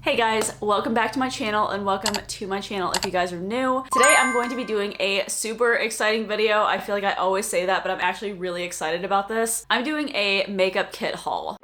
Hey guys, welcome back to my channel and welcome to my channel if you guys are new. Today I'm going to be doing a super exciting video. I feel like I always say that, but I'm actually really excited about this. I'm doing a makeup kit haul.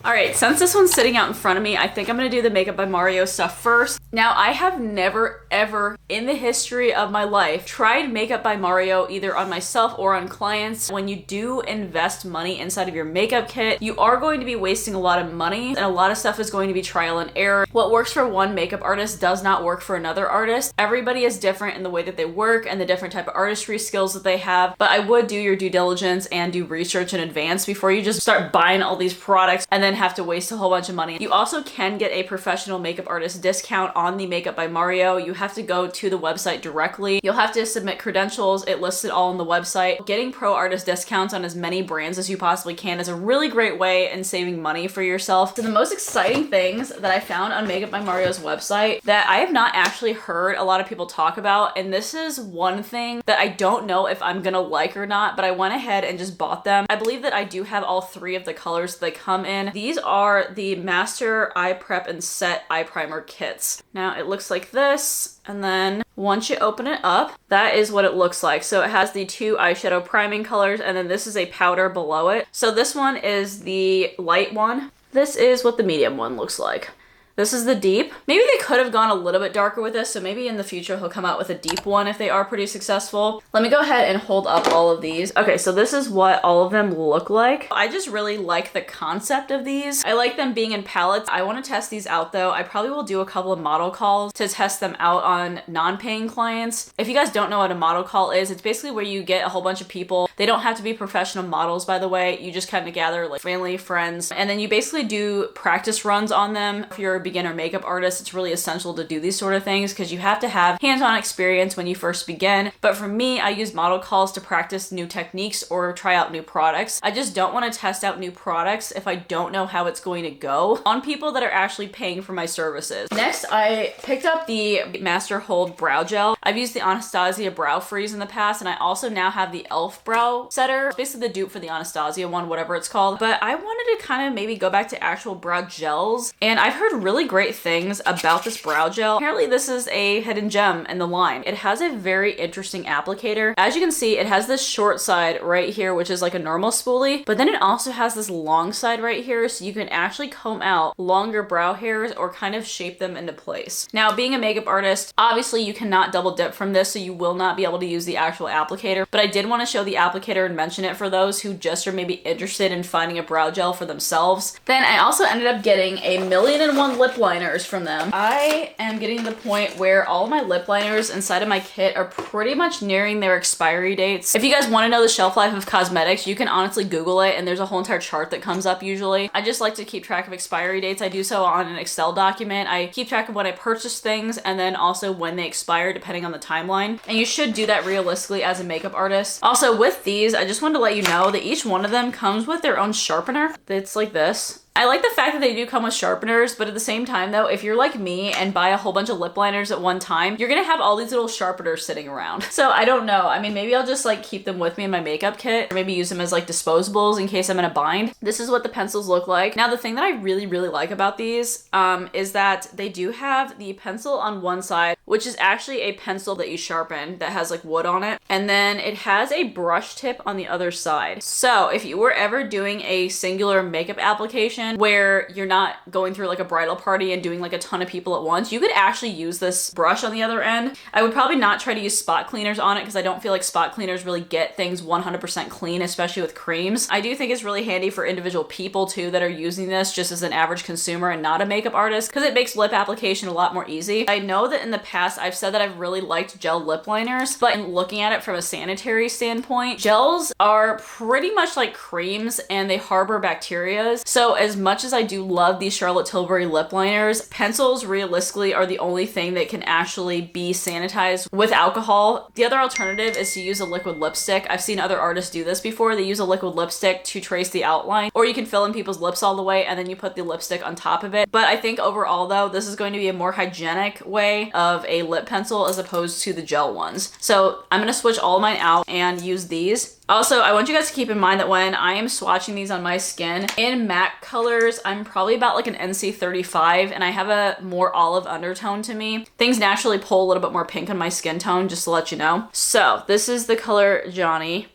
Alright, since this one's sitting out in front of me, I think I'm gonna do the Makeup by Mario stuff first. Now, I have never, ever in the history of my life tried Makeup by Mario either on myself or on clients. When you do invest money inside of your makeup kit, you are going to be wasting a lot of money and a lot of stuff is going to be trial and error. What works for one makeup artist does not work for another artist. Everybody is different in the way that they work and the different type of artistry skills that they have, but I would do your due diligence and do research in advance before you just start buying all these products and then have to waste a whole bunch of money. You also can get a professional makeup artist discount on the Makeup by Mario. You have to go to the website directly. You'll have to submit credentials. It lists it all on the website. Getting pro artist discounts on as many brands as you possibly can is a really great way in saving money for yourself. So the most exciting things that I found on Makeup by Mario's website that I have not actually heard a lot of people talk about, and this is one thing that I don't know if I'm gonna like or not, but I went ahead and just bought them. I believe that I do have all three of the colors they come in. These are the Master Eye Prep and Set Eye Primer kits. Now it looks like this, and then once you open it up, that is what it looks like. So it has the two eyeshadow priming colors, and then this is a powder below it. So this one is the light one. This is what the medium one looks like. This is the deep. Maybe they could have gone a little bit darker with this, so maybe in the future he'll come out with a deep one if they are pretty successful. Let me go ahead and hold up all of these. Okay, so this is what all of them look like. I just really like the concept of these. I like them being in palettes. I want to test these out though. I probably will do a couple of model calls to test them out on non-paying clients. If you guys don't know what a model call is, it's basically where you get a whole bunch of people. They don't have to be professional models, by the way. You just kind of gather like family, friends, and then you basically do practice runs on them. If you're a beginner makeup artist, it's really essential to do these sort of things because you have to have hands-on experience when you first begin. But for me, I use model calls to practice new techniques or try out new products. I just don't want to test out new products if I don't know how it's going to go on people that are actually paying for my services. Next, I picked up the Master Hold Brow Gel. I've used the Anastasia Brow Freeze in the past, and I also now have the e.l.f. Brow Setter. It's basically the dupe for the Anastasia one, whatever it's called. But I wanted to kind of maybe go back to actual brow gels, and I've heard really great things about this brow gel. Apparently this is a hidden gem in the line. It has a very interesting applicator. As you can see, it has this short side right here, which is like a normal spoolie, but then it also has this long side right here, so you can actually comb out longer brow hairs or kind of shape them into place. Now, being a makeup artist, obviously you cannot double dip from this, so you will not be able to use the actual applicator, but I did want to show the applicator and mention it for those who just are maybe interested in finding a brow gel for themselves. Then I also ended up getting a 1,000,001 lip liner from them. I am getting to the point where all of my lip liners inside of my kit are pretty much nearing their expiry dates. If you guys want to know the shelf life of cosmetics, you can honestly Google it and there's a whole entire chart that comes up usually. I just like to keep track of expiry dates. I do so on an Excel document. I keep track of when I purchase things and then also when they expire depending on the timeline. And you should do that realistically as a makeup artist. Also with these, I just wanted to let you know that each one of them comes with their own sharpener. It's like this. I like the fact that they do come with sharpeners, but at the same time though, if you're like me and buy a whole bunch of lip liners at one time, you're gonna have all these little sharpeners sitting around. So I don't know. I mean, maybe I'll just like keep them with me in my makeup kit or maybe use them as like disposables in case I'm in a bind. This is what the pencils look like. Now, the thing that I really like about these is that they do have the pencil on one side, which is actually a pencil that you sharpen that has like wood on it. And then it has a brush tip on the other side. So if you were ever doing a singular makeup application where you're not going through like a bridal party and doing like a ton of people at once, you could actually use this brush on the other end. I would probably not try to use spot cleaners on it because I don't feel like spot cleaners really get things 100% clean, especially with creams. I do think it's really handy for individual people too that are using this just as an average consumer and not a makeup artist because it makes lip application a lot more easy. I know that in the past I've said that I've really liked gel lip liners, but in looking at it from a sanitary standpoint, gels are pretty much like creams and they harbor bacteria. So as much as I do love these Charlotte Tilbury lip liners, pencils realistically are the only thing that can actually be sanitized with alcohol. The other alternative is to use a liquid lipstick. I've seen other artists do this before. They use a liquid lipstick to trace the outline, or you can fill in people's lips all the way and then you put the lipstick on top of it. But I think overall though, this is going to be a more hygienic way of a lip pencil as opposed to the gel ones. So I'm gonna switch all of mine out and use these. Also, I want you guys to keep in mind that when I am swatching these on my skin, in MAC colors, I'm probably about like an NC35 and I have a more olive undertone to me. Things naturally pull a little bit more pink on my skin tone, just to let you know. So this is the color Johnny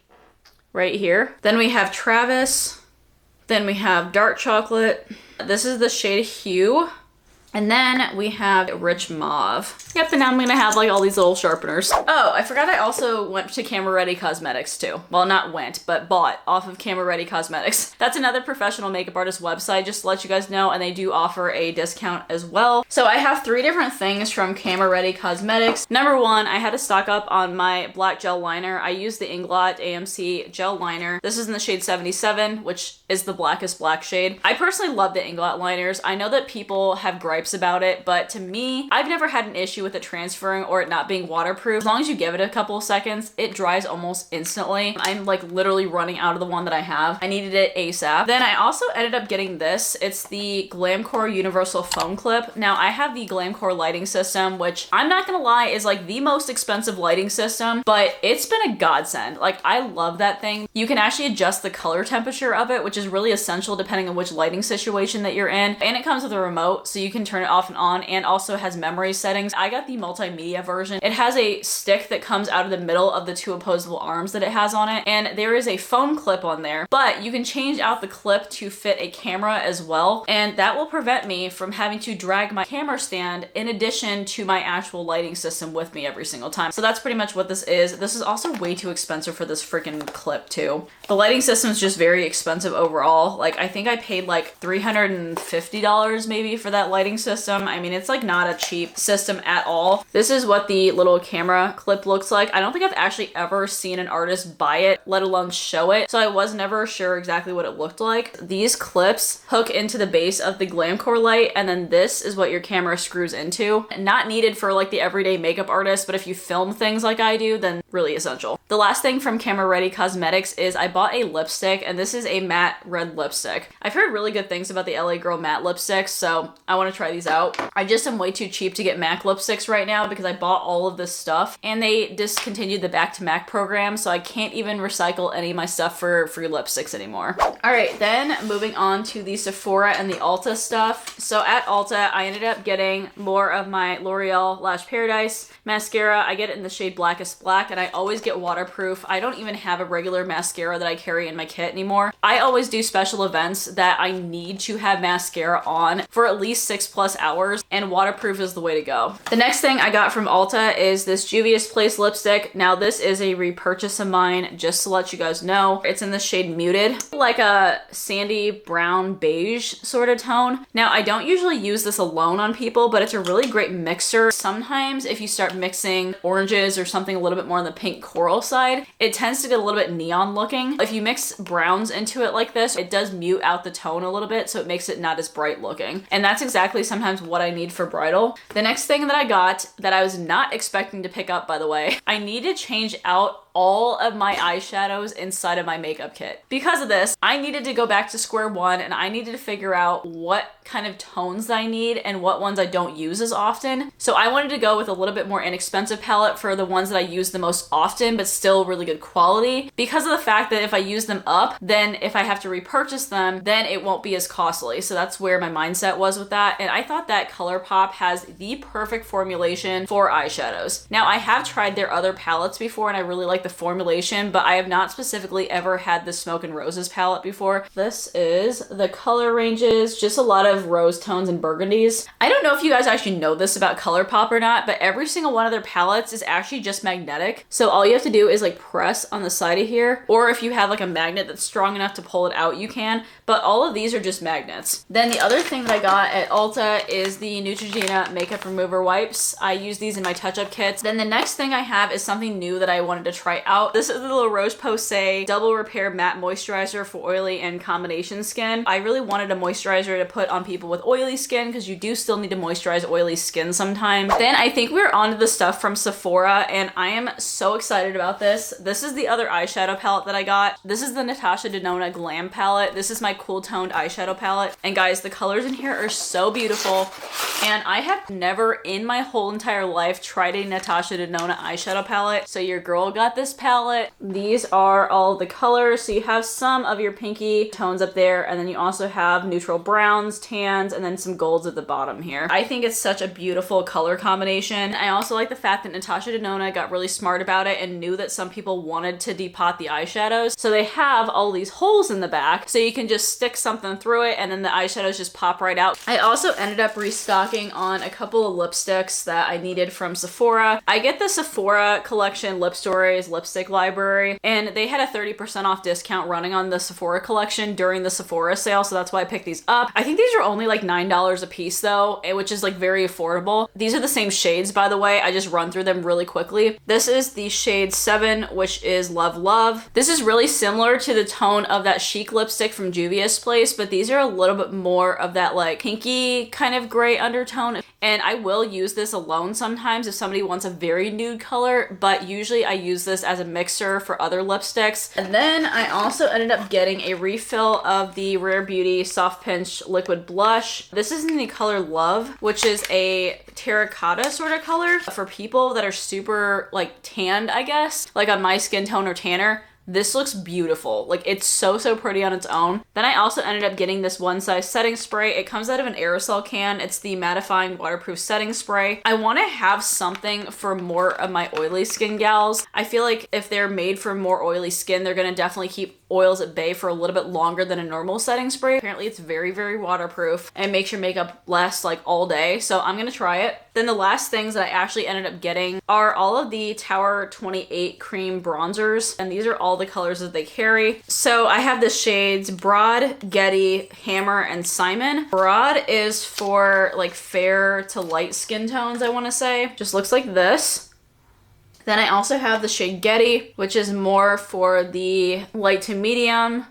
right here. Then we have Travis. Then we have Dark Chocolate. This is the shade Hue. And then we have Rich Mauve. Yep, and now I'm gonna have like all these little sharpeners. Oh, I forgot I also went to Camera Ready Cosmetics too. Well, not went, but bought off of Camera Ready Cosmetics. That's another professional makeup artist website, just to let you guys know, and they do offer a discount as well. So I have 3 different things from Camera Ready Cosmetics. Number 1, I had to stock up on my black gel liner. I used the Inglot AMC gel liner. This is in the shade 77, which is the blackest black shade. I personally love the Inglot liners. I know that people have gripes about it, but to me, I've never had an issue with it transferring or it not being waterproof. As long as you give it a couple of seconds, it dries almost instantly. I'm like literally running out of the one that I have. I needed it ASAP. Then I also ended up getting this. It's the Glamcore Universal Foam Clip. Now I have the Glamcore lighting system, which I'm not gonna lie is like the most expensive lighting system, but it's been a godsend. Like I love that thing. You can actually adjust the color temperature of it, which is really essential depending on which lighting situation that you're in. And it comes with a remote, so you can turn it off and on, and also has memory settings. I got the multimedia version. It has a stick that comes out of the middle of the 2 opposable arms that it has on it, and there is a foam clip on there, but you can change out the clip to fit a camera as well, and that will prevent me from having to drag my camera stand in addition to my actual lighting system with me every single time. So that's pretty much what this is. This is also way too expensive for this freaking clip too. The lighting system is just very expensive overall. Like I think I paid like $350 maybe for that lighting system. I mean, it's like not a cheap system at all. This is what the little camera clip looks like. I don't think I've actually ever seen an artist buy it, let alone show it. So I was never sure exactly what it looked like. These clips hook into the base of the Glamcore light, and then this is what your camera screws into. Not needed for like the everyday makeup artist, but if you film things like I do, then really essential. The last thing from Camera Ready Cosmetics is I bought a lipstick, and this is a matte red lipstick. I've heard really good things about the LA Girl matte lipsticks, so I want to try these out. I just am way too cheap to get MAC lipsticks right now because I bought all of this stuff and they discontinued the Back to MAC program, so I can't even recycle any of my stuff for free lipsticks anymore. All right, then moving on to the Sephora and the Ulta stuff. So at Ulta, I ended up getting more of my L'Oreal Lash Paradise mascara. I get it in the shade Blackest Black, and I always get waterproof. I don't even have a regular mascara that I carry in my kit anymore. I always do special events that I need to have mascara on for at least 6+ hours, and waterproof is the way to go. The next thing I got from Ulta is this Juvia's Place lipstick. Now this is a repurchase of mine, just to let you guys know. It's in the shade Muted, like a sandy brown beige sort of tone. Now I don't usually use this alone on people, but it's a really great mixer. Sometimes if you start mixing oranges or something a little bit more on the pink coral side, it tends to get a little bit neon looking. If you mix browns into it like this, it does mute out the tone a little bit, so it makes it not as bright looking. And that's exactly sometimes what I need for bridal. The next thing that I got that I was not expecting to pick up, by the way, I need to change out all of my eyeshadows inside of my makeup kit. Because of this, I needed to go back to square one, and I needed to figure out what kind of tones I need and what ones I don't use as often. So I wanted to go with a little bit more inexpensive palette for the ones that I use the most often, but still really good quality, because of the fact that if I use them up, then if I have to repurchase them, then it won't be as costly. So that's where my mindset was with that. And I thought that ColourPop has the perfect formulation for eyeshadows. Now I have tried their other palettes before, and I really like the formulation, but I have not specifically ever had the Smoke and Roses palette before. This is the color ranges, just a lot of rose tones and burgundies. I don't know if you guys actually know this about ColourPop or not, but every single one of their palettes is actually just magnetic. So all you have to do is like press on the side of here, or if you have like a magnet that's strong enough to pull it out, you can, but all of these are just magnets. Then the other thing that I got at Ulta is the Neutrogena makeup remover wipes. I use these in my touch-up kits. Then the next thing I have is something new that I wanted to try try out. This is the La Roche-Posay Double Repair Matte Moisturizer for oily and combination skin. I really wanted a moisturizer to put on people with oily skin because you do still need to moisturize oily skin sometimes. Then I think we're on to the stuff from Sephora, and I am so excited about this. This is the other eyeshadow palette that I got. This is the Natasha Denona Glam palette. This is my cool toned eyeshadow palette. And guys, the colors in here are so beautiful. And I have never in my whole entire life tried a Natasha Denona eyeshadow palette. So your girl got this palette. These are all the colors. So you have some of your pinky tones up there, and then you also have neutral browns, tans, and then some golds at the bottom here. I think it's such a beautiful color combination. I also like the fact that Natasha Denona got really smart about it and knew that some people wanted to depot the eyeshadows. So they have all these holes in the back so you can just stick something through it and then the eyeshadows just pop right out. I also ended up restocking on a couple of lipsticks that I needed from Sephora. I get the Sephora collection Lip Stories lipstick library, and they had a 30% off discount running on the Sephora collection during the Sephora sale, so that's why I picked these up. I think these are only like $9 a piece though, which is like very affordable. These are the same shades, by the way. I just run through them really quickly. This is the shade 7, which is Love Love. This is really similar to the tone of that Chic lipstick from Juvia's Place, but these are a little bit more of that like pinky kind of gray undertone. And I will use this alone sometimes if somebody wants a very nude color, but usually I use this as a mixer for other lipsticks. And then I also ended up getting a refill of the Rare Beauty Soft Pinch Liquid Blush. This is in the color Love, which is a terracotta sort of color for people that are super like tanned, I guess, like on my skin tone or tanner. This looks beautiful. Like, it's so pretty on its own. Then I also ended up getting this One Size setting spray. It comes out of an aerosol can. It's the mattifying waterproof setting spray. I want to have something for more of my oily skin gals. I feel like if they're made for more oily skin, they're going to definitely keep oils at bay for a little bit longer than a normal setting spray. Apparently it's very waterproof and makes your makeup last like all day. So I'm going to try it. Then the last things that I actually ended up getting are all of the Tower 28 cream bronzers. And these are all the colors that they carry. So I have the shades Broad, Getty, Hammer, and Simon. Broad is for like fair to light skin tones, I want to say. Just looks like this. Then I also have the shade Getty, which is more for the light to medium.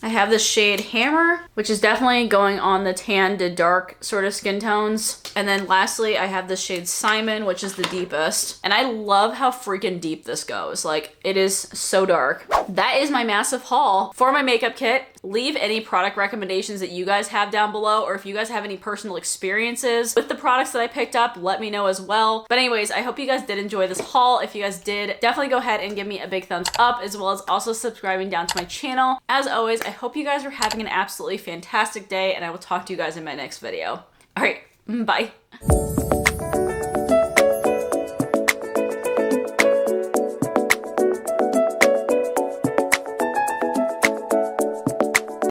I have the shade Hammer, which is definitely going on the tan to dark sort of skin tones. And then lastly, I have the shade Simon, which is the deepest. And I love how freaking deep this goes. Like, it is so dark. That is my massive haul for my makeup kit. Leave any product recommendations that you guys have down below, or if you guys have any personal experiences with the products that I picked up, let me know as well. But anyways, I hope you guys did enjoy this haul. If you guys did, definitely go ahead and give me a big thumbs up, as well as also subscribing down to my channel. As always, I hope you guys are having an absolutely fantastic day, and I will talk to you guys in my next video. All right, bye.